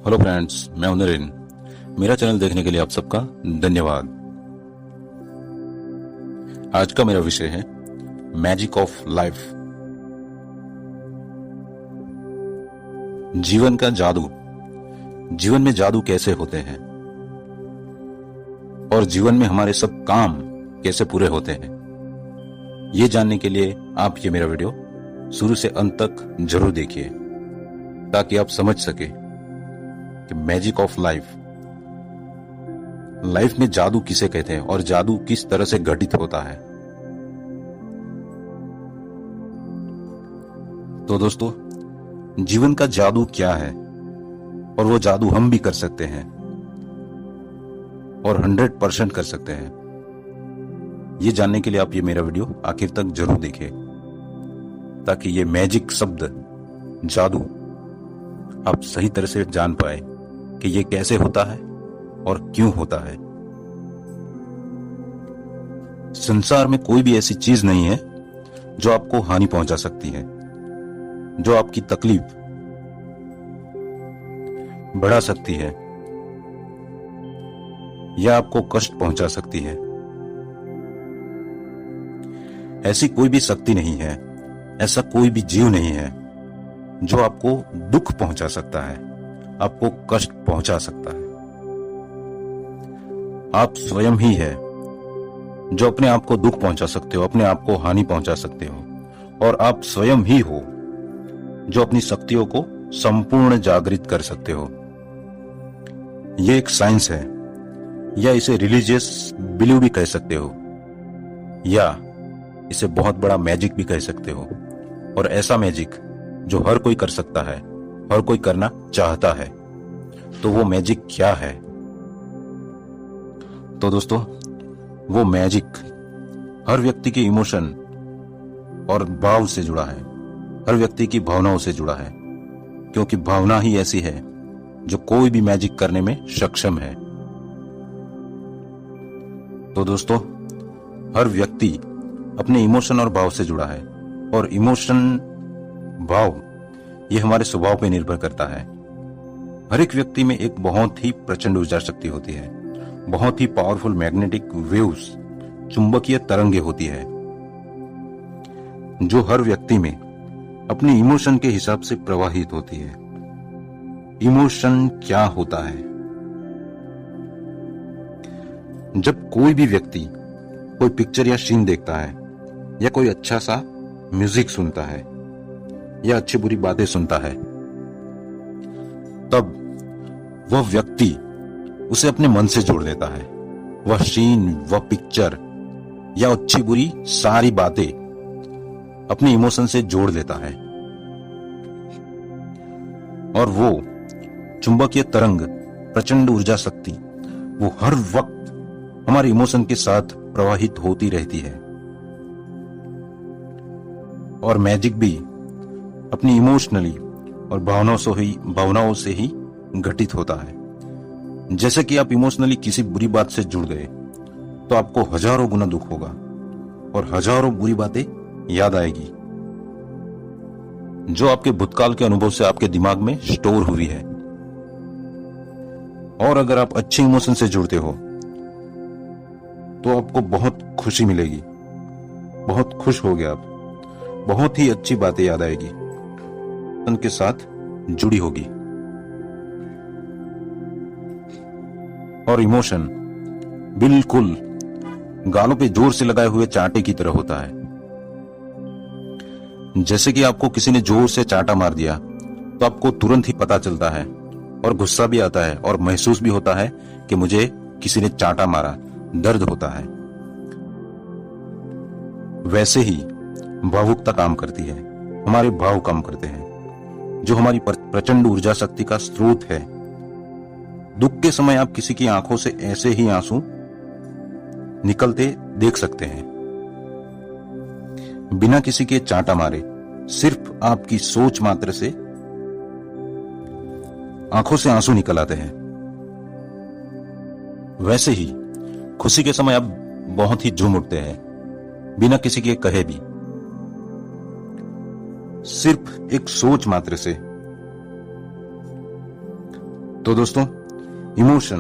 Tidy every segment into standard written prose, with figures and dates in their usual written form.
Hello friends, मैं हूं नरेन। मेरा चैनल देखने के लिए आप सबका धन्यवाद। आज का मेरा विषय है मैजिक ऑफ लाइफ। जीवन का जादू। जीवन में जादू कैसे होते हैं और जीवन में हमारे सब काम कैसे पूरे होते हैं, ये जानने के लिए आप ये मेरा वीडियो शुरू से अंत तक जरूर देखिए, ताकि आप समझ सके कि मैजिक ऑफ लाइफ में जादू किसे कहते हैं और जादू किस तरह से घटित होता है। तो दोस्तों, जीवन का जादू क्या है और वो जादू हम भी कर सकते हैं और 100% कर सकते हैं, ये जानने के लिए आप ये मेरा वीडियो आखिर तक जरूर देखें, ताकि ये मैजिक शब्द जादू आप सही तरह से जान पाए कि ये कैसे होता है और क्यों होता है। संसार में कोई भी ऐसी चीज नहीं है जो आपको हानि पहुंचा सकती है, जो आपकी तकलीफ बढ़ा सकती है या आपको कष्ट पहुंचा सकती है। ऐसी कोई भी शक्ति नहीं है, ऐसा कोई भी जीव नहीं है जो आपको दुख पहुंचा सकता है, आपको कष्ट पहुंचा सकता है। आप स्वयं ही है जो अपने आप को दुख पहुंचा सकते हो, अपने आप को हानि पहुंचा सकते हो, और आप स्वयं ही हो जो अपनी शक्तियों को संपूर्ण जागृत कर सकते हो। यह एक साइंस है, या इसे रिलीजियस बिलीव भी कह सकते हो, या इसे बहुत बड़ा मैजिक भी कह सकते हो। और ऐसा मैजिक जो हर कोई कर सकता है, हर कोई करना चाहता है। तो वो मैजिक क्या है? तो दोस्तों, वो मैजिक हर व्यक्ति के इमोशन और भाव से जुड़ा है, हर व्यक्ति की भावनाओं से जुड़ा है, क्योंकि भावना ही ऐसी है जो कोई भी मैजिक करने में सक्षम है। तो दोस्तों, हर व्यक्ति अपने इमोशन और भाव से जुड़ा है, और इमोशन, भाव, ये हमारे स्वभाव पर निर्भर करता है। हर एक व्यक्ति में एक बहुत ही प्रचंड ऊर्जा शक्ति होती है, बहुत ही पावरफुल मैग्नेटिक वेव्स, चुंबकीय तरंगे होती है, जो हर व्यक्ति में अपनी इमोशन के हिसाब से प्रवाहित होती है। इमोशन क्या होता है? जब कोई भी व्यक्ति कोई पिक्चर या सीन देखता है, या कोई अच्छा सा म्यूजिक सुनता है, या अच्छी बुरी बातें सुनता है, तब वह व्यक्ति उसे अपने मन से जोड़ देता है। वह सीन, वह पिक्चर या अच्छी बुरी सारी बातें अपने इमोशन से जोड़ देता है, और वो चुंबकीय तरंग, प्रचंड ऊर्जा शक्ति, वो हर वक्त हमारे इमोशन के साथ प्रवाहित होती रहती है। और मैजिक भी अपनी इमोशनली और भावनाओं से ही घटित होता है। जैसे कि आप इमोशनली किसी बुरी बात से जुड़ गए तो आपको हजारों गुना दुख होगा और हजारों बुरी बातें याद आएगी, जो आपके भूतकाल के अनुभव से आपके दिमाग में स्टोर हुई है। और अगर आप अच्छे इमोशन से जुड़ते हो तो आपको बहुत खुशी मिलेगी, बहुत खुश होगे आप, बहुत ही अच्छी बातें याद आएगी, उनके साथ जुड़ी होगी। और इमोशन बिल्कुल गालों पे जोर से लगाए हुए चांटे की तरह होता है। जैसे कि आपको किसी ने जोर से चांटा मार दिया तो आपको तुरंत ही पता चलता है, और गुस्सा भी आता है, और महसूस भी होता है कि मुझे किसी ने चांटा मारा, दर्द होता है। वैसे ही भावुकता काम करती है, हमारे भाव काम करते हैं, जो हमारी प्रचंड ऊर्जा शक्ति का स्रोत है। दुख के समय आप किसी की आंखों से ऐसे ही आंसू निकलते देख सकते हैं, बिना किसी के चांटा मारे, सिर्फ आपकी सोच मात्र से आंखों से आंसू निकल आते हैं। वैसे ही खुशी के समय आप बहुत ही झूम उठते हैं, बिना किसी के कहे भी, सिर्फ एक सोच मात्र से। तो दोस्तों, इमोशन,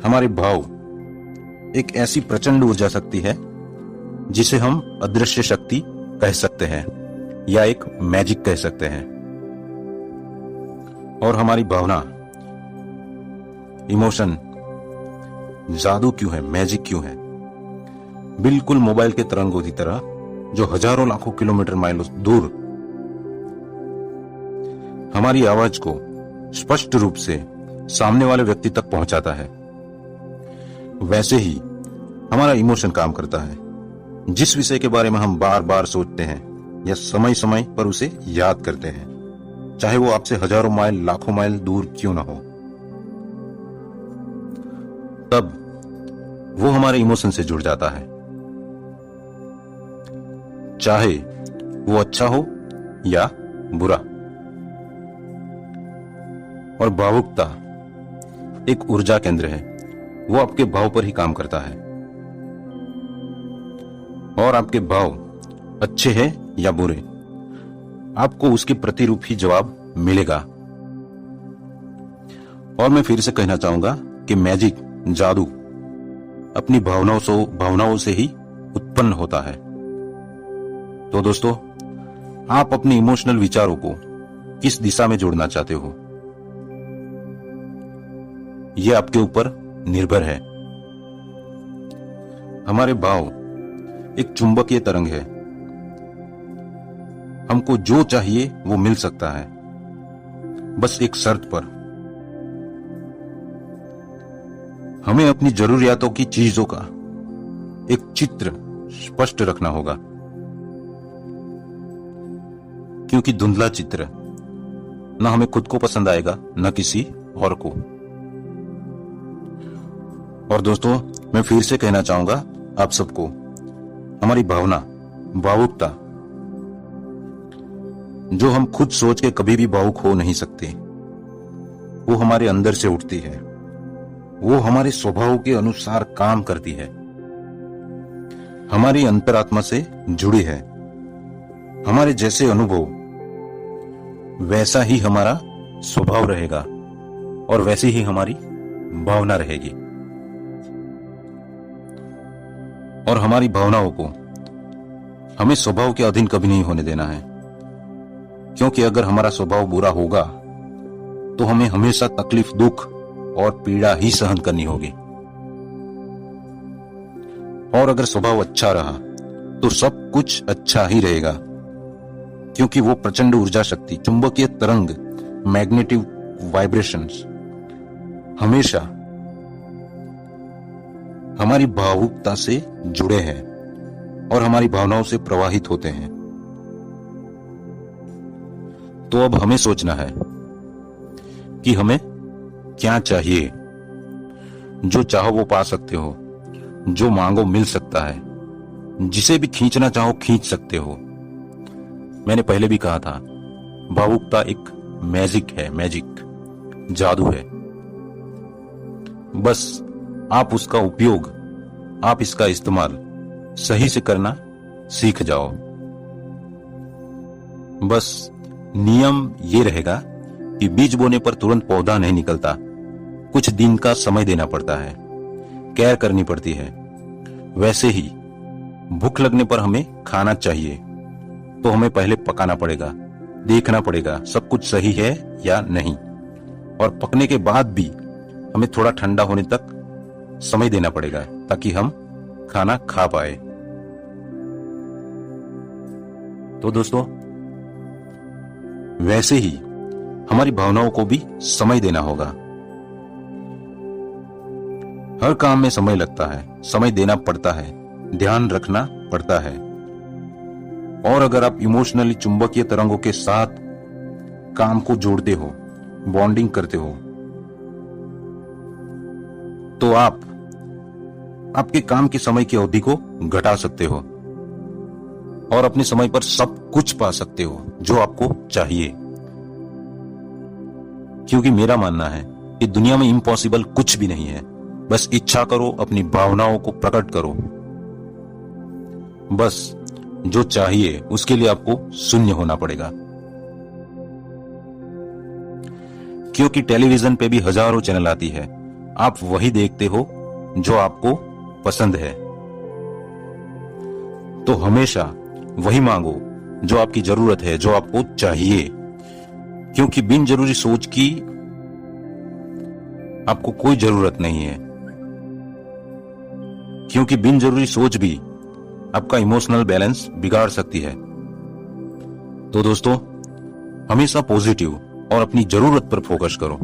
हमारे भाव एक ऐसी प्रचंड ऊर्जा शक्ति है जिसे हम अदृश्य शक्ति कह सकते हैं या एक मैजिक कह सकते हैं। और हमारी भावना, इमोशन जादू क्यों है, मैजिक क्यों है? बिल्कुल मोबाइल के तरंगों की तरह जो हजारों लाखों किलोमीटर माइलों दूर हमारी आवाज को स्पष्ट रूप से सामने वाले व्यक्ति तक पहुंचाता है, वैसे ही हमारा इमोशन काम करता है। जिस विषय के बारे में हम बार बार सोचते हैं या समय समय पर उसे याद करते हैं, चाहे वो आपसे हजारों माइल लाखों माइल दूर क्यों ना हो, तब वो हमारे इमोशन से जुड़ जाता है, चाहे वो अच्छा हो या बुरा। और भावुकता एक ऊर्जा केंद्र है, वो आपके भाव पर ही काम करता है। और आपके भाव अच्छे हैं या बुरे, आपको उसके प्रतिरूप ही जवाब मिलेगा। और मैं फिर से कहना चाहूंगा कि मैजिक, जादू अपनी भावनाओं से ही उत्पन्न होता है। तो दोस्तों, आप अपने इमोशनल विचारों को किस दिशा में जोड़ना चाहते हो, यह आपके ऊपर निर्भर है। हमारे भाव एक चुंबकीय तरंग है, हमको जो चाहिए वो मिल सकता है, बस एक शर्त पर। हमें अपनी जरूरियातों की चीजों का एक चित्र स्पष्ट रखना होगा, क्योंकि धुंधला चित्र न हमें खुद को पसंद आएगा न किसी और को। और दोस्तों, मैं फिर से कहना चाहूंगा आप सबको, हमारी भावना, भावुकता, जो हम खुद सोच के कभी भी भावुक हो नहीं सकते, वो हमारे अंदर से उठती है, वो हमारे स्वभाव के अनुसार काम करती है, हमारी अंतरात्मा से जुड़ी है। हमारे जैसे अनुभव वैसा ही हमारा स्वभाव रहेगा और वैसी ही हमारी भावना रहेगी। और हमारी भावनाओं को हमें स्वभाव के अधीन कभी नहीं होने देना है, क्योंकि अगर हमारा स्वभाव बुरा होगा तो हमें हमेशा तकलीफ, दुख और पीड़ा ही सहन करनी होगी। और अगर स्वभाव अच्छा रहा तो सब कुछ अच्छा ही रहेगा, क्योंकि वो प्रचंड ऊर्जा शक्ति, चुंबकीय तरंग, मैग्नेटिक वाइब्रेशंस हमेशा हमारी भावुकता से जुड़े हैं और हमारी भावनाओं से प्रवाहित होते हैं। तो अब हमें सोचना है कि हमें क्या चाहिए। जो चाहो वो पा सकते हो, जो मांगो मिल सकता है, जिसे भी खींचना चाहो खींच सकते हो। मैंने पहले भी कहा था, भावुकता एक मैजिक है, मैजिक जादू है। बस आप उसका उपयोग, आप इसका इस्तेमाल सही से करना सीख जाओ। बस नियम ये रहेगा कि बीज बोने पर तुरंत पौधा नहीं निकलता, कुछ दिन का समय देना पड़ता है, केयर करनी पड़ती है। वैसे ही भूख लगने पर हमें खाना चाहिए तो हमें पहले पकाना पड़ेगा, देखना पड़ेगा सब कुछ सही है या नहीं, और पकने के बाद भी हमें थोड़ा ठंडा होने तक समय देना पड़ेगा ताकि हम खाना खा पाए। तो दोस्तों, वैसे ही हमारी भावनाओं को भी समय देना होगा। हर काम में समय लगता है, समय देना पड़ता है, ध्यान रखना पड़ता है। और अगर आप इमोशनली चुंबकीय तरंगों के साथ काम को जोड़ते हो, बॉन्डिंग करते हो, तो आप आपके काम के समय की अवधि को घटा सकते हो और अपने समय पर सब कुछ पा सकते हो जो आपको चाहिए। क्योंकि मेरा मानना है कि दुनिया में इम्पॉसिबल कुछ भी नहीं है, बस इच्छा करो, अपनी भावनाओं को प्रकट करो। बस जो चाहिए उसके लिए आपको शून्य होना पड़ेगा। क्योंकि टेलीविजन पे भी हजारों चैनल आती है, आप वही देखते हो जो आपको पसंद है। तो हमेशा वही मांगो जो आपकी जरूरत है, जो आपको चाहिए, क्योंकि बिन जरूरी सोच की आपको कोई जरूरत नहीं है। क्योंकि बिन जरूरी सोच भी आपका इमोशनल बैलेंस बिगाड़ सकती है। तो दोस्तों, हमेशा पॉजिटिव और अपनी जरूरत पर फोकस करो,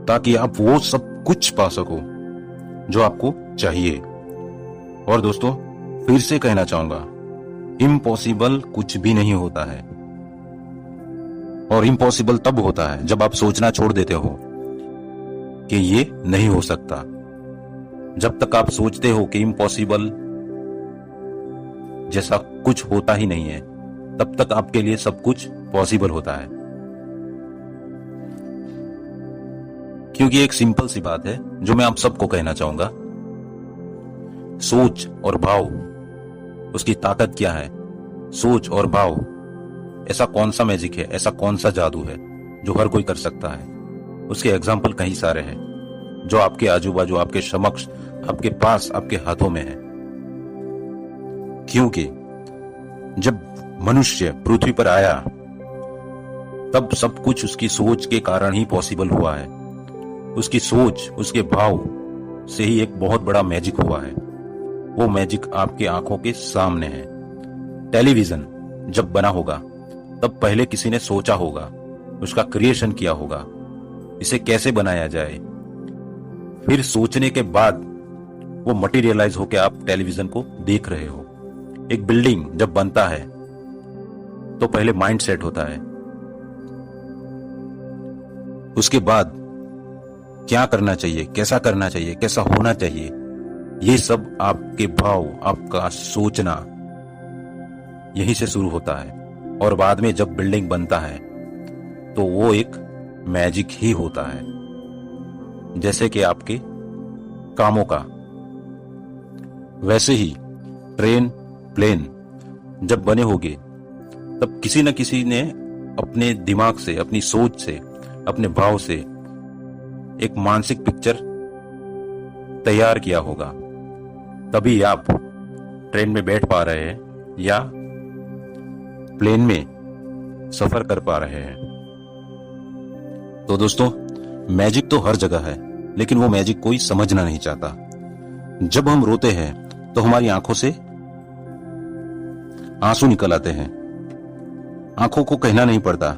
ताकि आप वो सब कुछ पा सको जो आपको चाहिए। और दोस्तों, फिर से कहना चाहूंगा, इम्पॉसिबल कुछ भी नहीं होता है, और इम्पॉसिबल तब होता है जब आप सोचना छोड़ देते हो कि ये नहीं हो सकता। जब तक आप सोचते हो कि इम्पॉसिबल जैसा कुछ होता ही नहीं है, तब तक आपके लिए सब कुछ पॉसिबल होता है। क्योंकि एक सिंपल सी बात है जो मैं आप सबको कहना चाहूंगा, सोच और भाव, उसकी ताकत क्या है। सोच और भाव, ऐसा कौन सा मैजिक है, ऐसा कौन सा जादू है जो हर कोई कर सकता है। उसके एग्जाम्पल कई सारे हैं जो आपके आजू बाजू, आपके समक्ष, आपके पास, आपके हाथों में है। क्योंकि जब मनुष्य पृथ्वी पर आया तब सब कुछ उसकी सोच के कारण ही पॉसिबल हुआ है। उसकी सोच, उसके भाव से ही एक बहुत बड़ा मैजिक हुआ है। वो मैजिक आपके आंखों के सामने है। टेलीविजन जब बना होगा तब पहले किसी ने सोचा होगा, उसका क्रिएशन किया होगा, इसे कैसे बनाया जाए। फिर सोचने के बाद वो मटेरियलाइज होकर आप टेलीविजन को देख रहे हो। एक बिल्डिंग जब बनता है तो पहले माइंड सेट होता है, उसके बाद क्या करना चाहिए, कैसा करना चाहिए, कैसा होना चाहिए, ये सब आपके भाव, आपका सोचना यहीं से शुरू होता है। और बाद में जब बिल्डिंग बनता है तो वो एक मैजिक ही होता है। जैसे कि आपके कामों का, वैसे ही ट्रेन, प्लेन जब बने होंगे तब किसी न किसी ने अपने दिमाग से, अपनी सोच से, अपने भाव से एक मानसिक पिक्चर तैयार किया होगा। तभी आप ट्रेन में बैठ पा रहे हैं या प्लेन में सफर कर पा रहे हैं। तो दोस्तों, मैजिक तो हर जगह है, लेकिन वो मैजिक कोई समझना नहीं चाहता। जब हम रोते हैं तो हमारी आंखों से आंसू निकल आते हैं। आंखों को कहना नहीं पड़ता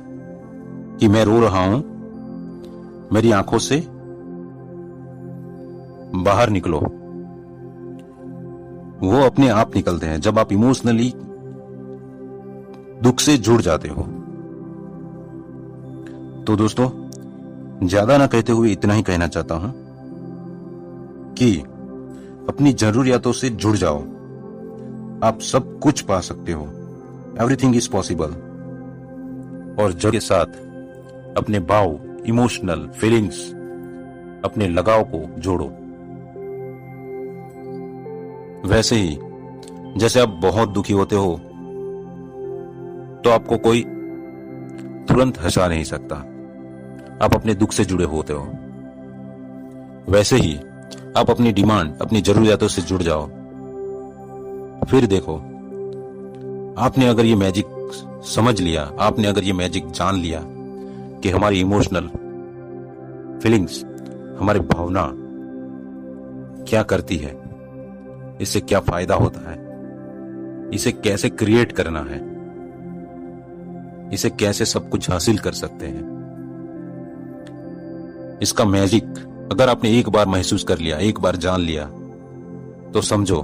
कि मैं रो रहा हूं, मेरी आंखों से बाहर निकलो। वो अपने आप निकलते हैं जब आप इमोशनली दुख से जुड़ जाते हो। तो दोस्तों, ज्यादा ना कहते हुए इतना ही कहना चाहता हूं कि अपनी जरूरियातों से जुड़ जाओ। आप सब कुछ पा सकते हो, एवरीथिंग इज पॉसिबल। और जग के साथ अपने भाव, इमोशनल फीलिंग्स, अपने लगाव को जोड़ो। वैसे ही जैसे आप बहुत दुखी होते हो तो आपको कोई तुरंत हंसा नहीं सकता, आप अपने दुख से जुड़े होते हो। वैसे ही आप अपनी डिमांड, अपनी जरूरियातों से जुड़ जाओ। फिर देखो, आपने अगर ये मैजिक समझ लिया, आपने अगर ये मैजिक जान लिया कि हमारी इमोशनल फीलिंग्स, हमारी भावना क्या करती है, इससे क्या फायदा होता है, इसे कैसे क्रिएट करना है, इसे कैसे सब कुछ हासिल कर सकते हैं, इसका मैजिक अगर आपने एक बार महसूस कर लिया, एक बार जान लिया, तो समझो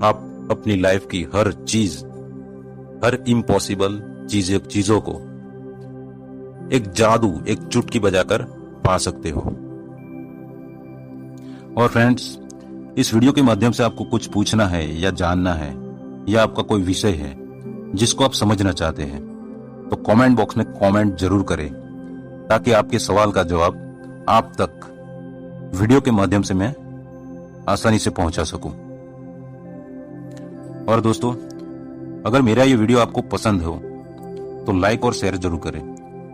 आप अपनी लाइफ की हर चीज, हर इम्पॉसिबल चीजों को एक जादू, एक चुटकी बजाकर पा सकते हो। और फ्रेंड्स, इस वीडियो के माध्यम से आपको कुछ पूछना है या जानना है, या आपका कोई विषय है जिसको आप समझना चाहते हैं, तो कमेंट बॉक्स में कमेंट जरूर करें, ताकि आपके सवाल का जवाब आप तक वीडियो के माध्यम से मैं आसानी से पहुंचा सकूं। और दोस्तों, अगर मेरा ये वीडियो आपको पसंद हो तो लाइक और शेयर जरूर करें,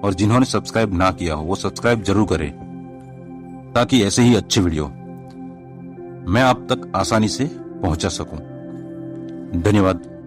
और जिन्होंने सब्सक्राइब ना किया हो वो सब्सक्राइब जरूर करें, ताकि ऐसे ही अच्छे वीडियो मैं आप तक आसानी से पहुंचा सकूं। धन्यवाद।